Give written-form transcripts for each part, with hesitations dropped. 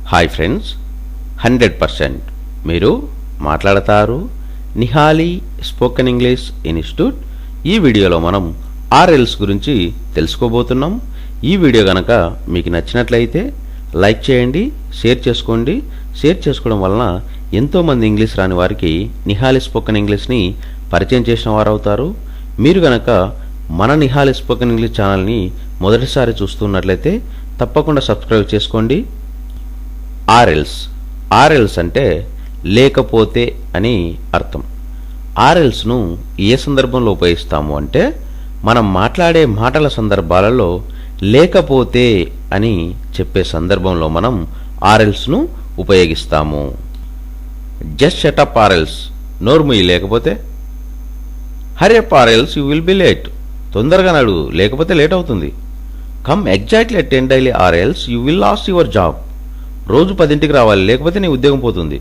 Hi friends, 100% మీరు మాట్లాడతారు. Nihali spoken English institute. ఈ వీడియోలో మనం ఆర్ఎల్స్ గురించి తెలుసుకోబోతున్నాం. ఈ వీడియో కనుక మీకు నచ్చినట్లయితే లైక్ చేయండి, షేర్ చేసుకోండి. షేర్ చేసుకోవడం వలన ఎంతోమంది ఇంగ్లీష్ రాని వారికి నిహాలి స్పోకెన్ ఇంగ్లీష్ని పరిచయం చేసిన వారు అవుతారు. మీరు కనుక మన నిహాలి స్పోకెన్ ఇంగ్లీష్ ఛానల్ని మొదటిసారి చూస్తున్నట్లయితే తప్పకుండా సబ్స్క్రైబ్ చేసుకోండి. ఆర్ఎల్స్ అంటే లేకపోతే అని అర్థం. ఆర్ఎల్స్ను ఏ సందర్భంలో ఉపయోగిస్తాము అంటే మనం మాట్లాడే మాటల సందర్భాలలో లేకపోతే అని చెప్పే సందర్భంలో మనం ఆర్ఎల్స్ను ఉపయోగిస్తాము. జస్ట్ షటప్ ఆర్ఎల్స్, నోర్ముయి లేకపోతే. Hurry up or else you will be late, తొందరగా నడు లేకపోతే లేట్ అవుతుంది. Come exactly at 10 daily or else you will lost your job, రోజు 10ంటికి రావాలి లేకపోతే నీ ఉద్యోగం పోతుంది.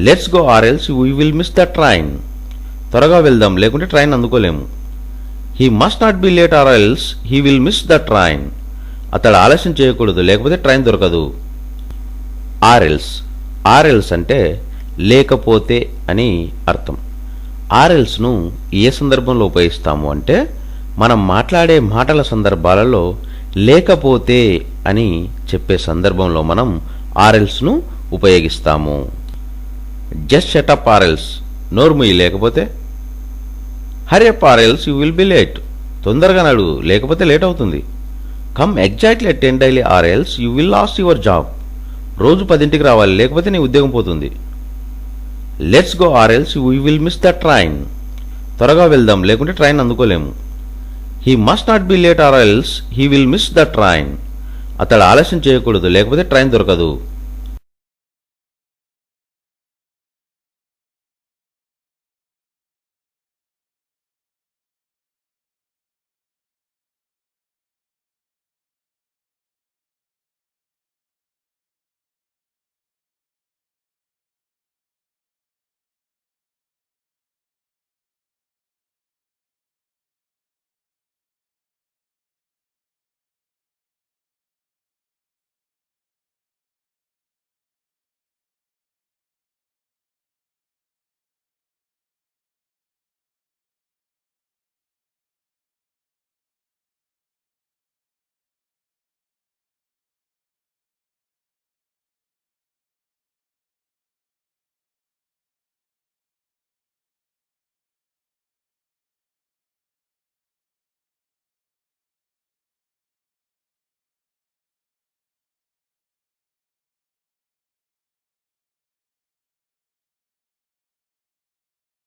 Let's go or else we will miss the train, త్వరగా వెళ్దాం లేకుంటే ట్రైన్ అందుకోలేము. He must not be late or else he will miss the train, అతడు ఆలస్యం చేయకూడదు లేకపోతే ట్రైన్ దొరకదు. ఆర్ఎల్స్ అంటే లేకపోతే అని అర్థం. ఆర్ఎల్స్ను ఏ సందర్భంలో ఉపయోగిస్తాము అంటే మనం మాట్లాడే మాటల సందర్భాలలో లేకపోతే అని చెప్పే సందర్భంలో మనం ఆర్ఎల్స్ను ఉపయోగిస్తాము. జస్ట్ షటప్ ఆర్ఎల్స్, నోర్ముయి లేకపోతే. Hurry up or else you will be late, తొందరగా నడు లేకపోతే లేట్ అవుతుంది. Come exactly at 10 daily or else you will lost your job, రోజు 10ంటికి రావాలి లేకపోతే నీ ఉద్యోగం పోతుంది. Let's go or else we will miss the train, త్వరగా వెళ్దాం లేకుంటే ట్రైన్ అందుకోలేము. He must not be late or else he will miss the train, అతడు ఆలస్యం చేయకూడదు లేకపోతే ట్రైన్ దొరకదు.